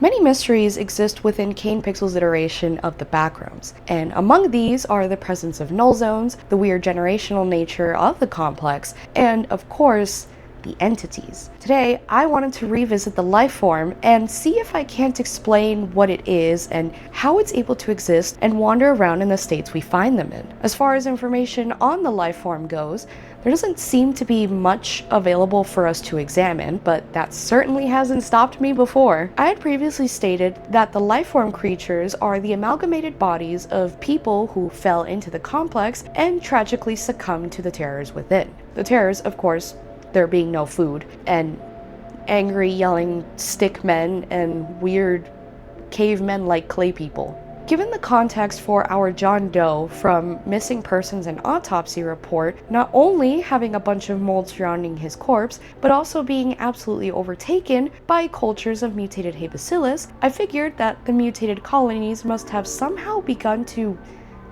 Many mysteries exist within Kane Pixel's iteration of the Backrooms, and among these are the presence of null zones, the weird generational nature of the complex, and of course, the entities. Today, I wanted to revisit the Lifeform and see if I can't explain what it is and how it's able to exist and wander around in the states we find them in. As far as information on the Lifeform goes, there doesn't seem to be much available for us to examine, but that certainly hasn't stopped me before. I had previously stated that the Lifeform creatures are the amalgamated bodies of people who fell into the complex and tragically succumbed to the terrors within. The terrors, of course, there being no food, and angry yelling stick men and weird cavemen-like clay people. Given the context for our John Doe from Missing Persons and Autopsy report, not only having a bunch of mold surrounding his corpse, but also being absolutely overtaken by cultures of mutated Hay Bacillus, I figured that the mutated colonies must have somehow begun to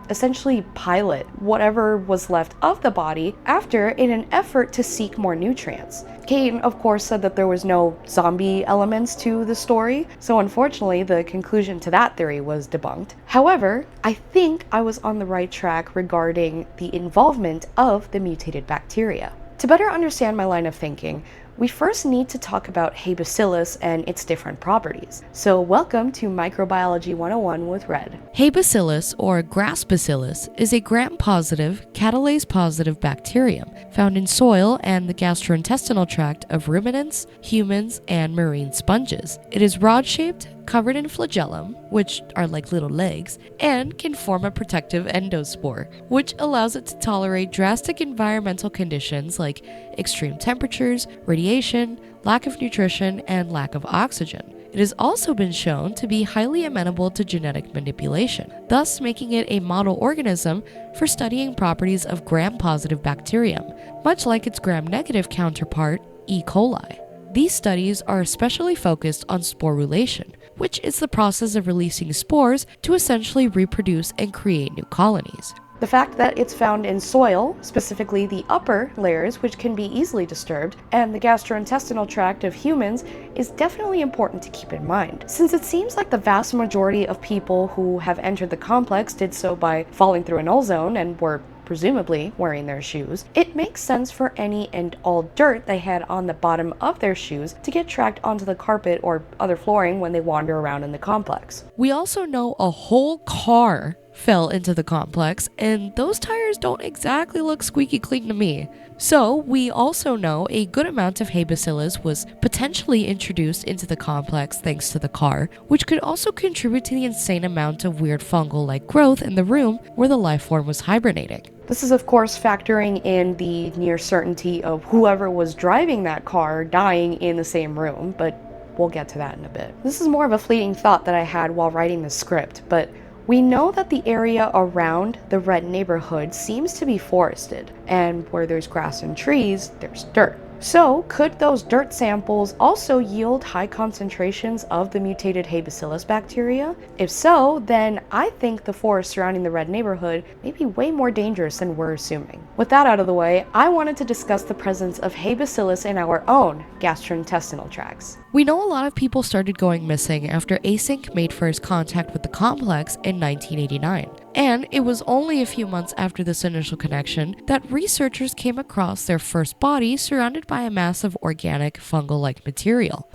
essentially pilot whatever was left of the body after in an effort to seek more nutrients. Kane, of course, said that there was no zombie elements to the story, so unfortunately the conclusion to that theory was debunked. However, I think I was on the right track regarding the involvement of the mutated bacteria. To better understand my line of thinking, we first need to talk about Hay Bacillus and its different properties. So welcome to Microbiology 101 with Red. Hay Bacillus, or grass bacillus, is a gram-positive, catalase-positive bacterium found in soil and the gastrointestinal tract of ruminants, humans, and marine sponges. It is rod-shaped, covered in flagellum, which are like little legs, and can form a protective endospore, which allows it to tolerate drastic environmental conditions like extreme temperatures, radiation, lack of nutrition, and lack of oxygen. It has also been shown to be highly amenable to genetic manipulation, thus making it a model organism for studying properties of gram-positive bacterium, much like its gram-negative counterpart, E. coli. These studies are especially focused on sporulation, which is the process of releasing spores to essentially reproduce and create new colonies. The fact that it's found in soil, specifically the upper layers, which can be easily disturbed, and the gastrointestinal tract of humans is definitely important to keep in mind, since it seems like the vast majority of people who have entered the complex did so by falling through a null zone and were presumably wearing their shoes. It makes sense for any and all dirt they had on the bottom of their shoes to get tracked onto the carpet or other flooring when they wander around in the complex. We also know a whole car fell into the complex, and those tires don't exactly look squeaky clean to me. So we also know a good amount of Hay Bacillus was potentially introduced into the complex thanks to the car, which could also contribute to the insane amount of weird fungal-like growth in the room where the Lifeform was hibernating. This is of course factoring in the near certainty of whoever was driving that car dying in the same room, but we'll get to that in a bit. This is more of a fleeting thought that I had while writing the script, but we know that the area around the Red neighborhood seems to be forested, and where there's grass and trees, there's dirt. So, could those dirt samples also yield high concentrations of the mutated Hay Bacillus bacteria? If so, then I think the forest surrounding the Red neighborhood may be way more dangerous than we're assuming. With that out of the way, I wanted to discuss the presence of Hay Bacillus in our own gastrointestinal tracts. We know a lot of people started going missing after Async made first contact with the complex in 1989. And it was only a few months after this initial connection that researchers came across their first body surrounded by a mass of organic, fungal-like material.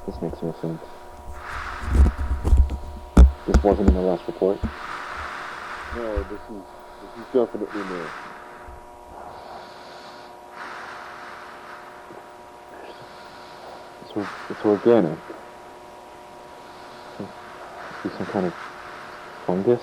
This makes no sense. This wasn't in the last report? No, this is definitely new. It's organic. Some kind of fungus?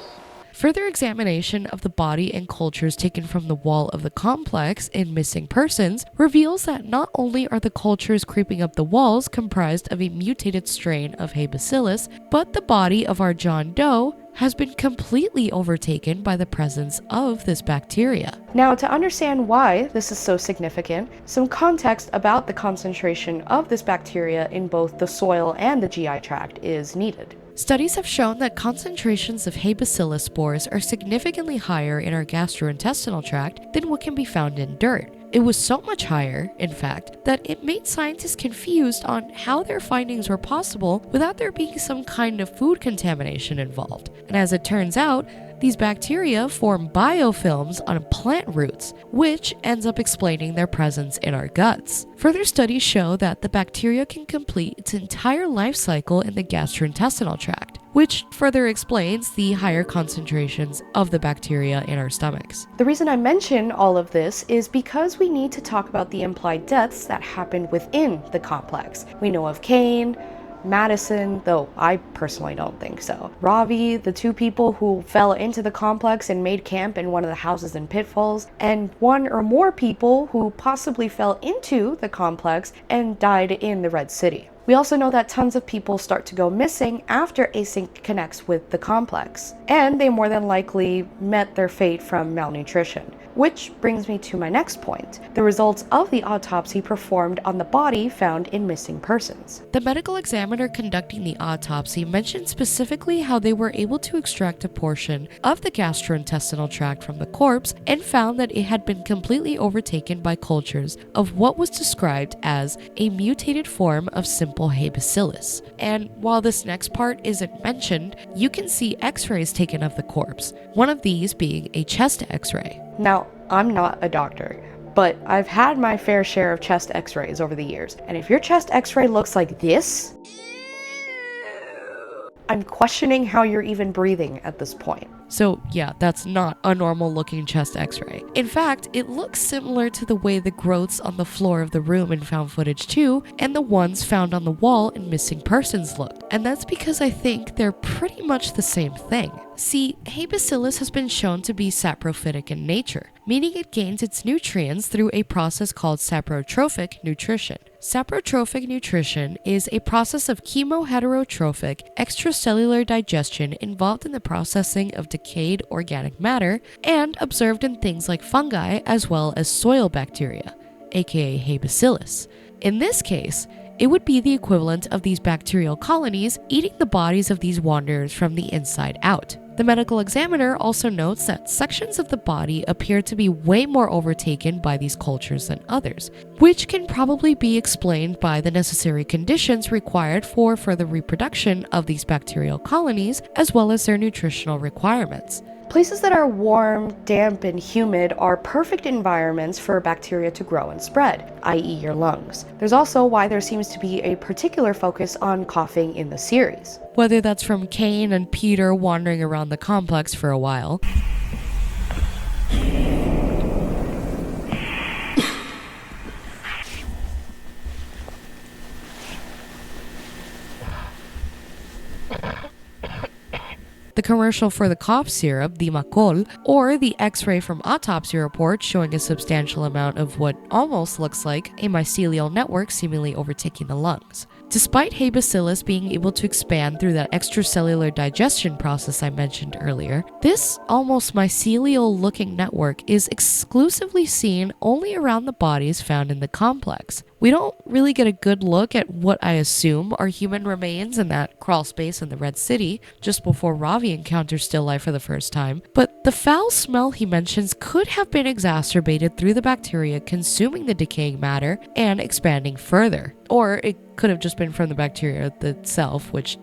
Further examination of the body and cultures taken from the wall of the complex in Missing Persons reveals that not only are the cultures creeping up the walls comprised of a mutated strain of Hay Bacillus, but the body of our John Doe has been completely overtaken by the presence of this bacteria. Now, to understand why this is so significant, some context about the concentration of this bacteria in both the soil and the GI tract is needed. Studies have shown that concentrations of Hay Bacillus spores are significantly higher in our gastrointestinal tract than what can be found in dirt. It was so much higher, in fact, that it made scientists confused on how their findings were possible without there being some kind of food contamination involved. And as it turns out, these bacteria form biofilms on plant roots, which ends up explaining their presence in our guts. Further studies show that the bacteria can complete its entire life cycle in the gastrointestinal tract, which further explains the higher concentrations of the bacteria in our stomachs. The reason I mention all of this is because we need to talk about the implied deaths that happened within the complex. We know of Cain, Madison, though I personally don't think so. Ravi, the two people who fell into the complex and made camp in one of the houses in Pitfalls, and one or more people who possibly fell into the complex and died in the Red City. We also know that tons of people start to go missing after async connects with the complex, and they more than likely met their fate from malnutrition. Which brings me to my next point, the results of the autopsy performed on the body found in missing persons. The medical examiner conducting the autopsy mentioned specifically how they were able to extract a portion of the gastrointestinal tract from the corpse and found that it had been completely overtaken by cultures of what was described as a mutated form of simple Hay Bacillus. And while this next part isn't mentioned, you can see x-rays taken of the corpse, one of these being a chest x-ray. Now, I'm not a doctor, but I've had my fair share of chest x-rays over the years, and if your chest x-ray looks like this, I'm questioning how you're even breathing at this point. So yeah, that's not a normal looking chest x-ray. In fact, it looks similar to the way the growths on the floor of the room in found footage 2 and the ones found on the wall in missing persons looked. And that's because I think they're pretty much the same thing. See, Hay Bacillus has been shown to be saprophytic in nature, meaning it gains its nutrients through a process called saprotrophic nutrition. Saprotrophic nutrition is a process of chemoheterotrophic extracellular digestion involved in the processing of decayed organic matter and observed in things like fungi as well as soil bacteria, aka Hay Bacillus. In this case, it would be the equivalent of these bacterial colonies eating the bodies of these wanderers from the inside out. The medical examiner also notes that sections of the body appear to be way more overtaken by these cultures than others, which can probably be explained by the necessary conditions required for further reproduction of these bacterial colonies, as well as their nutritional requirements. Places that are warm, damp, and humid are perfect environments for bacteria to grow and spread, i.e. your lungs. There's also why there seems to be a particular focus on coughing in the series. Whether that's from Cain and Peter wandering around the complex for a while, the commercial for the cough syrup, the Macol, or the x-ray from autopsy report showing a substantial amount of what almost looks like a mycelial network seemingly overtaking the lungs. Despite Hay Bacillus being able to expand through that extracellular digestion process I mentioned earlier, this almost mycelial-looking network is exclusively seen only around the bodies found in the complex. We don't really get a good look at what I assume are human remains in that crawl space in the Red City just before Ravi encounters still life for the first time, but the foul smell he mentions could have been exacerbated through the bacteria consuming the decaying matter and expanding further. Or it could have just been from the bacteria itself, which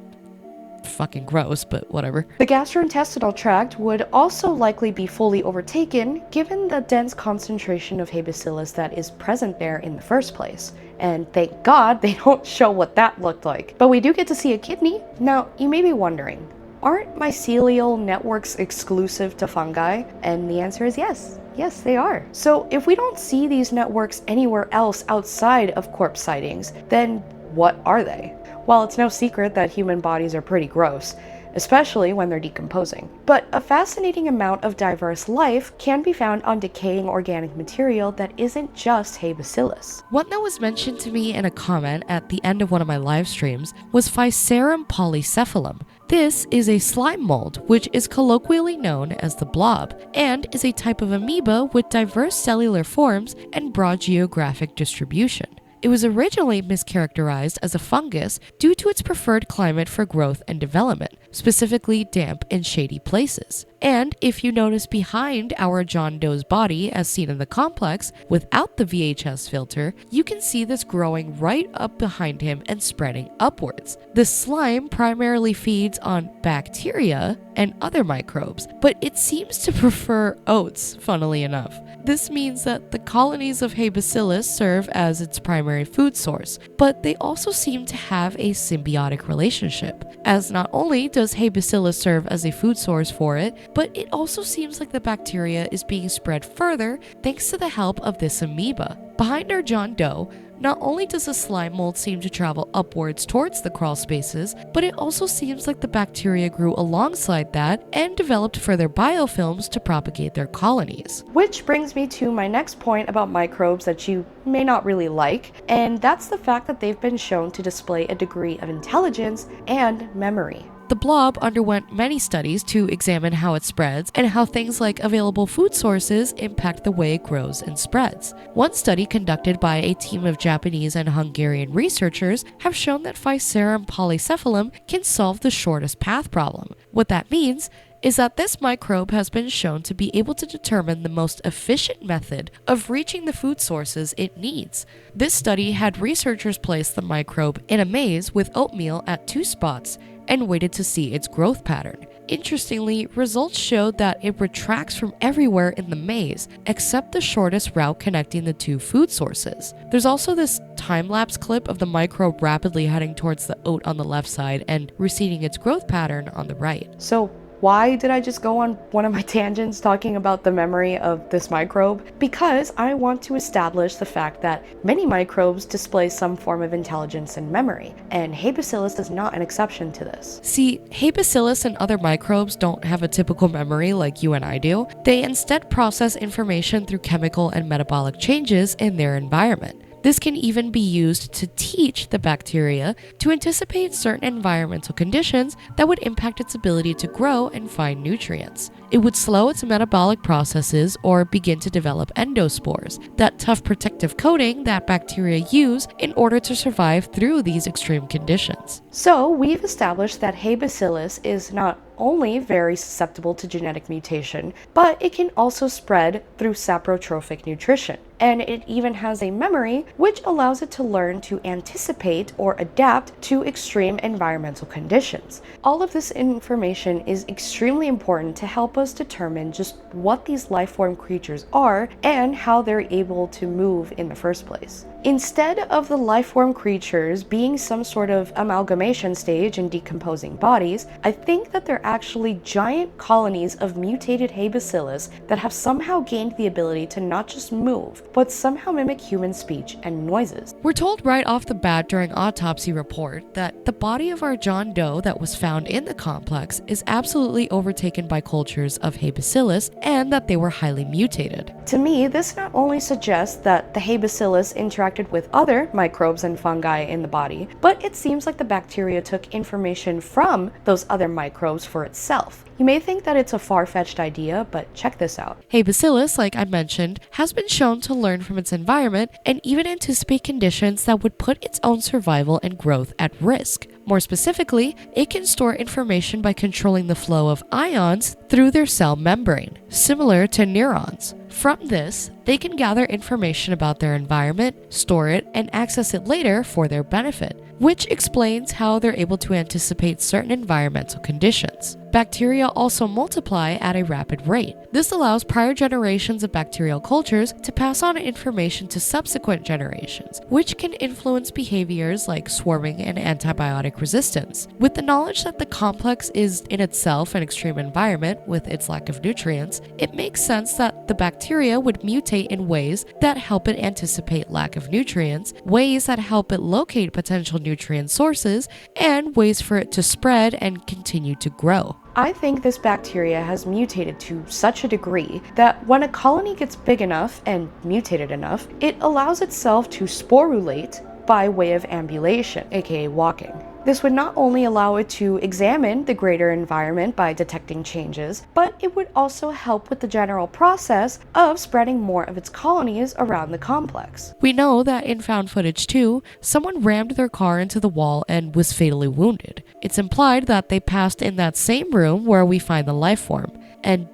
fucking gross, but whatever. The gastrointestinal tract would also likely be fully overtaken given the dense concentration of Hay Bacillus that is present there in the first place. And thank God they don't show what that looked like. But we do get to see a kidney. Now, you may be wondering, aren't mycelial networks exclusive to fungi? And the answer is yes. Yes, they are. So if we don't see these networks anywhere else outside of corpse sightings, then what are they? Well, it's no secret that human bodies are pretty gross, especially when they're decomposing. But a fascinating amount of diverse life can be found on decaying organic material that isn't just Hay Bacillus. One that was mentioned to me in a comment at the end of one of my live streams was Physarum Polycephalum. This is a slime mold, which is colloquially known as the blob, and is a type of amoeba with diverse cellular forms and broad geographic distribution. It was originally mischaracterized as a fungus due to its preferred climate for growth and development, specifically damp and shady places. And if you notice behind our John Doe's body, as seen in the complex, without the VHS filter, you can see this growing right up behind him and spreading upwards. The slime primarily feeds on bacteria and other microbes, but it seems to prefer oats, funnily enough. This means that the colonies of Bacillus serve as its primary food source, but they also seem to have a symbiotic relationship, as not only does Bacillus serve as a food source for it, but it also seems like the bacteria is being spread further thanks to the help of this amoeba. Behind our John Doe, not only does the slime mold seem to travel upwards towards the crawl spaces, but it also seems like the bacteria grew alongside that and developed further biofilms to propagate their colonies. Which brings me to my next point about microbes that you may not really like, and that's the fact that they've been shown to display a degree of intelligence and memory. The blob underwent many studies to examine how it spreads and how things like available food sources impact the way it grows and spreads. One study conducted by a team of Japanese and Hungarian researchers have shown that Physarum Polycephalum can solve the shortest path problem. What that means is that this microbe has been shown to be able to determine the most efficient method of reaching the food sources it needs. This study had researchers place the microbe in a maze with oatmeal at 2 spots and waited to see its growth pattern. Interestingly, results showed that it retracts from everywhere in the maze, except the shortest route connecting the 2 food sources. There's also this time-lapse clip of the microbe rapidly heading towards the oat on the left side and receding its growth pattern on the right. So why did I just go on one of my tangents talking about the memory of this microbe? Because I want to establish the fact that many microbes display some form of intelligence and memory, and Bacillus is not an exception to this. See, Bacillus and other microbes don't have a typical memory like you and I do. They instead process information through chemical and metabolic changes in their environment. This can even be used to teach the bacteria to anticipate certain environmental conditions that would impact its ability to grow and find nutrients. It would slow its metabolic processes or begin to develop endospores, that tough protective coating that bacteria use in order to survive through these extreme conditions. So we've established that Bacillus is not only very susceptible to genetic mutation, but it can also spread through saprotrophic nutrition. And it even has a memory which allows it to learn to anticipate or adapt to extreme environmental conditions. All of this information is extremely important to help us determine just what these lifeform creatures are and how they're able to move in the first place. Instead of the lifeform creatures being some sort of amalgamation stage in decomposing bodies, I think that they're actually giant colonies of mutated Bacillus that have somehow gained the ability to not just move, but somehow mimic human speech and noises. We're told right off the bat during autopsy report that the body of our John Doe that was found in the complex is absolutely overtaken by cultures of Bacillus and that they were highly mutated. To me, this not only suggests that the Bacillus interacted with other microbes and fungi in the body, but it seems like the bacteria took information from those other microbes for itself. You may think that it's a far-fetched idea, but check this out. Bacillus, like I mentioned, has been shown to learn from its environment and even anticipate conditions that would put its own survival and growth at risk. More specifically, it can store information by controlling the flow of ions through their cell membrane, similar to neurons. From this, they can gather information about their environment, store it, and access it later for their benefit, which explains how they're able to anticipate certain environmental conditions. Bacteria also multiply at a rapid rate. This allows prior generations of bacterial cultures to pass on information to subsequent generations, which can influence behaviors like swarming and antibiotic resistance. With the knowledge that the complex is in itself an extreme environment with its lack of nutrients, it makes sense that the bacteria would mutate in ways that help it anticipate lack of nutrients, ways that help it locate potential nutrient sources, and ways for it to spread and continue to grow. I think this bacteria has mutated to such a degree that when a colony gets big enough and mutated enough, it allows itself to sporulate by way of ambulation, aka walking. This would not only allow it to examine the greater environment by detecting changes, but it would also help with the general process of spreading more of its colonies around the complex. We know that in found footage too, someone rammed their car into the wall and was fatally wounded. It's implied that they passed in that same room where we find the life form. And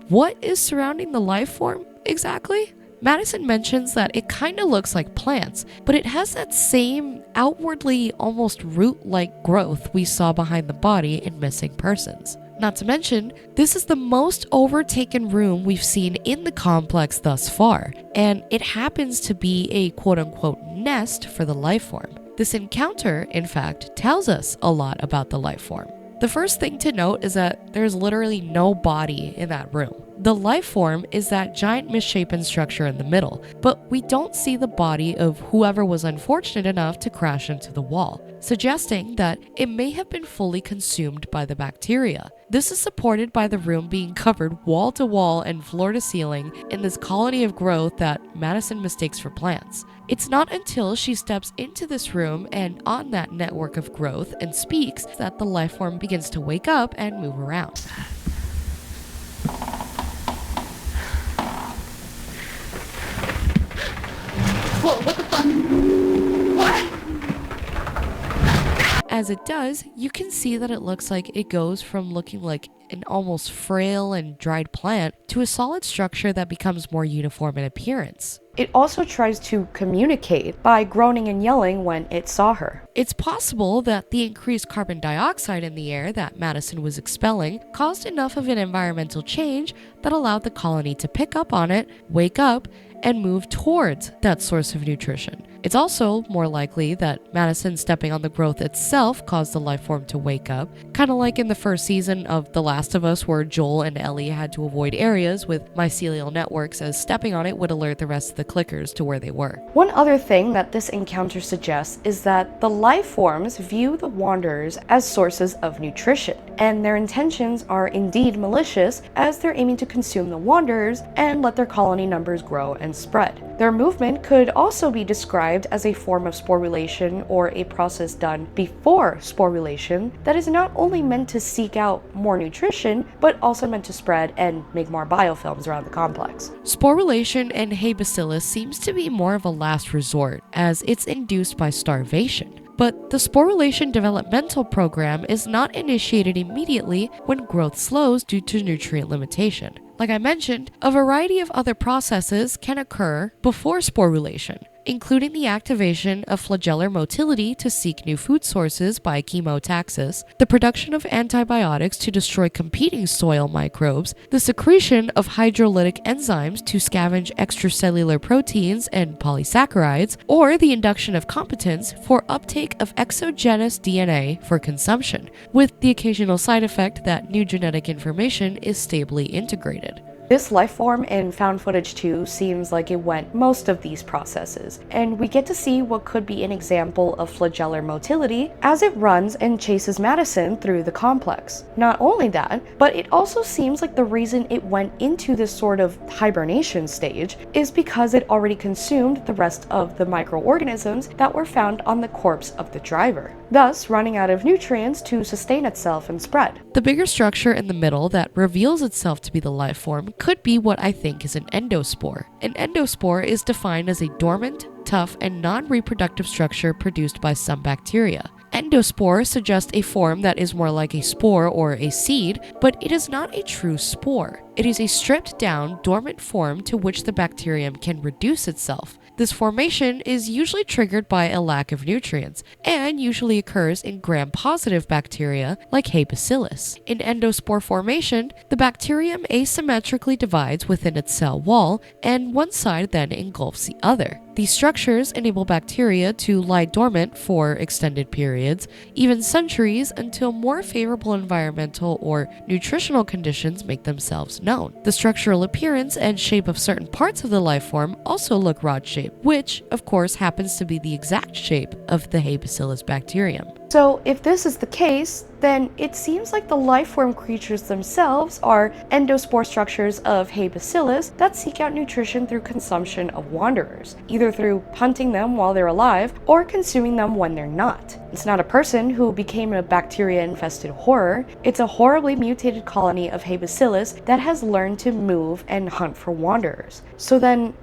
what is surrounding the life form exactly? Madison mentions that it kinda looks like plants, but it has that same outwardly almost root-like growth we saw behind the body in missing persons. Not to mention, this is the most overtaken room we've seen in the complex thus far, and it happens to be a quote-unquote nest for the life form. This encounter, in fact, tells us a lot about the life form. The first thing to note is that there's literally no body in that room. The life form is that giant misshapen structure in the middle, but we don't see the body of whoever was unfortunate enough to crash into the wall, suggesting that it may have been fully consumed by the bacteria. This is supported by the room being covered wall to wall and floor to ceiling in this colony of growth that Madison mistakes for plants. It's not until she steps into this room and on that network of growth and speaks that the life form begins to wake up and move around. Whoa, what the fuck? What? As it does, you can see that it looks like it goes from looking like an almost frail and dried plant to a solid structure that becomes more uniform in appearance. It also tries to communicate by groaning and yelling when it saw her. It's possible that the increased carbon dioxide in the air that Madison was expelling caused enough of an environmental change that allowed the colony to pick up on it, wake up, and move towards that source of nutrition. It's also more likely that Madison stepping on the growth itself caused the life form to wake up, kind of like in the first season of The Last of Us where Joel and Ellie had to avoid areas with mycelial networks as stepping on it would alert the rest of the clickers to where they were. One other thing that this encounter suggests is that the life forms view the wanderers as sources of nutrition, and their intentions are indeed malicious as they're aiming to consume the wanderers and let their colony numbers grow and spread. Their movement could also be described as a form of sporulation or a process done before sporulation that is not only meant to seek out more nutrition, but also meant to spread and make more biofilms around the complex. Sporulation in Bacillus seems to be more of a last resort, as it's induced by starvation. But the sporulation developmental program is not initiated immediately when growth slows due to nutrient limitation. Like I mentioned, a variety of other processes can occur before sporulation, including the activation of flagellar motility to seek new food sources by chemotaxis, the production of antibiotics to destroy competing soil microbes, the secretion of hydrolytic enzymes to scavenge extracellular proteins and polysaccharides, or the induction of competence for uptake of exogenous DNA for consumption, with the occasional side effect that new genetic information is stably integrated. This life form in found footage 2 seems like it went most of these processes, and we get to see what could be an example of flagellar motility as it runs and chases Madison through the complex. Not only that, but it also seems like the reason it went into this sort of hibernation stage is because it already consumed the rest of the microorganisms that were found on the corpse of the driver, thus running out of nutrients to sustain itself and spread. The bigger structure in the middle that reveals itself to be the life form could be what I think is an endospore. An endospore is defined as a dormant, tough, and non-reproductive structure produced by some bacteria. Endospore suggests a form that is more like a spore or a seed, but it is not a true spore. It is a stripped down, dormant form to which the bacterium can reduce itself. This formation is usually triggered by a lack of nutrients, and usually occurs in gram-positive bacteria like Bacillus. In endospore formation, the bacterium asymmetrically divides within its cell wall, and one side then engulfs the other. These structures enable bacteria to lie dormant for extended periods, even centuries, until more favorable environmental or nutritional conditions make themselves known. The structural appearance and shape of certain parts of the life form also look rod-shaped, which, of course, happens to be the exact shape of the Bacillus bacterium. So if this is the case, then it seems like the lifeform creatures themselves are endospore structures of Bacillus that seek out nutrition through consumption of wanderers, either through hunting them while they're alive or consuming them when they're not. It's not a person who became a bacteria-infested horror, it's a horribly mutated colony of Bacillus that has learned to move and hunt for wanderers. So then,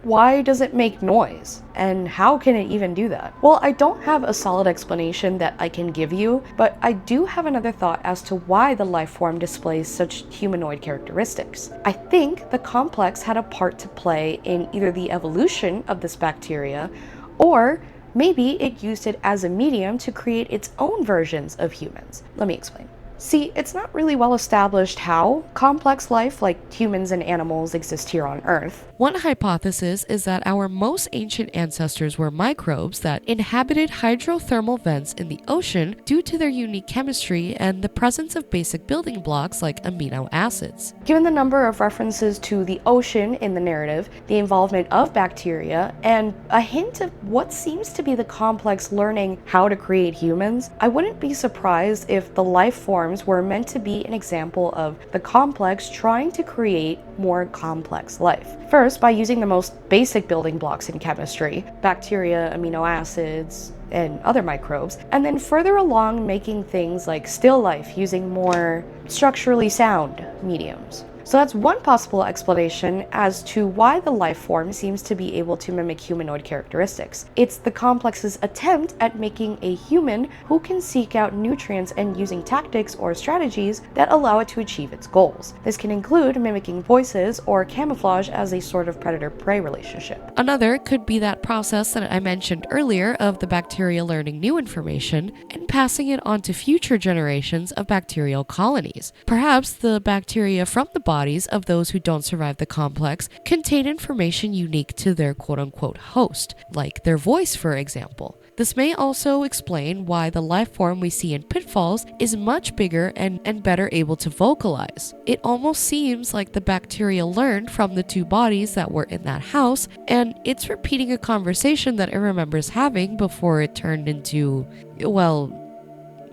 why does it make noise? And how can it even do that? Well, I don't have a solid explanation that I can give you, but I do have another thought as to why the life form displays such humanoid characteristics. I think the complex had a part to play in either the evolution of this bacteria, or maybe it used it as a medium to create its own versions of humans. Let me explain. See, it's not really well established how complex life like humans and animals exist here on Earth. One hypothesis is that our most ancient ancestors were microbes that inhabited hydrothermal vents in the ocean due to their unique chemistry and the presence of basic building blocks like amino acids. Given the number of references to the ocean in the narrative, the involvement of bacteria, and a hint of what seems to be the complex learning how to create humans, I wouldn't be surprised if the life forms were meant to be an example of the complex trying to create more complex life. First, by using the most basic building blocks in chemistry, bacteria, amino acids, and other microbes, and then further along making things like still life using more structurally sound mediums. So that's one possible explanation as to why the life form seems to be able to mimic humanoid characteristics. It's the complex's attempt at making a human who can seek out nutrients and using tactics or strategies that allow it to achieve its goals. This can include mimicking voices or camouflage as a sort of predator-prey relationship. Another could be that process that I mentioned earlier of the bacteria learning new information and passing it on to future generations of bacterial colonies. Perhaps the bacteria from the bodies of those who don't survive the complex contain information unique to their quote-unquote host, like their voice, for example. This may also explain why the life form we see in Pitfalls is much bigger and better able to vocalize. It almost seems like the bacteria learned from the two bodies that were in that house, and it's repeating a conversation that it remembers having before it turned into, well,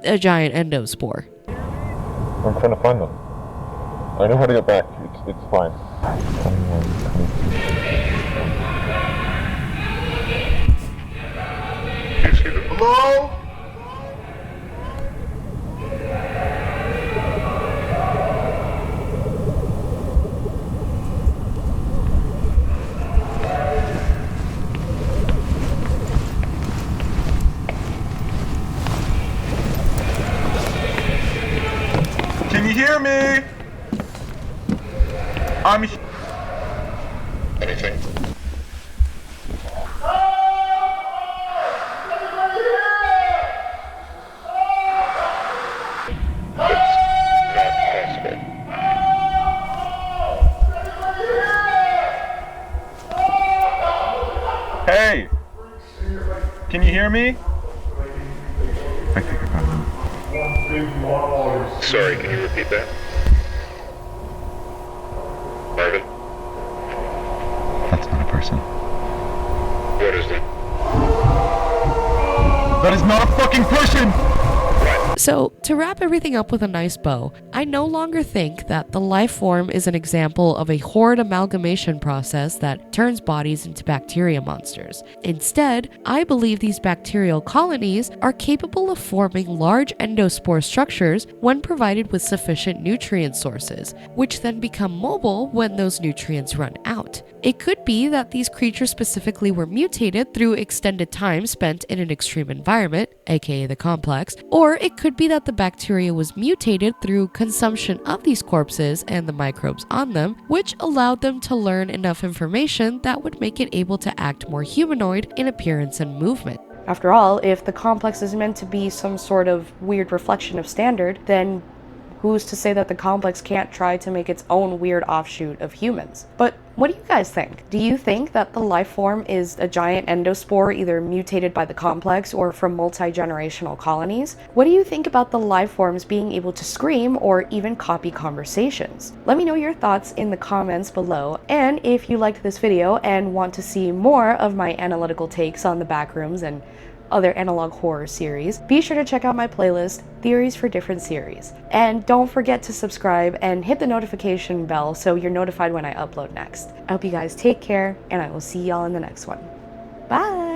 a giant endospore. I'm trying to find them. I know how to get back. It's fine. 21, 22. You see them? Hello? Can you hear me? Anything? Hey! Can you hear me? I think I got him. Sorry, can you repeat that? Marvin? That's not a person. What is that? That is not a fucking person! So, to wrap everything up with a nice bow, I no longer think that the life form is an example of a horrid amalgamation process that turns bodies into bacteria monsters. Instead, I believe these bacterial colonies are capable of forming large endospore structures when provided with sufficient nutrient sources, which then become mobile when those nutrients run out. It could be that these creatures specifically were mutated through extended time spent in an extreme environment, aka the complex, or it could be that the bacteria was mutated through consumption of these corpses and the microbes on them, which allowed them to learn enough information that would make it able to act more humanoid in appearance and movement. After all, if the complex is meant to be some sort of weird reflection of standard, then who's to say that the complex can't try to make its own weird offshoot of humans? But what do you guys think? Do you think that the life form is a giant endospore either mutated by the complex or from multi-generational colonies? What do you think about the life forms being able to scream or even copy conversations? Let me know your thoughts in the comments below, and if you liked this video and want to see more of my analytical takes on the Backrooms and other analog horror series, be sure to check out my playlist, Theories for Different Series. And don't forget to subscribe and hit the notification bell so you're notified when I upload next. I hope you guys take care, and I will see y'all in the next one. Bye!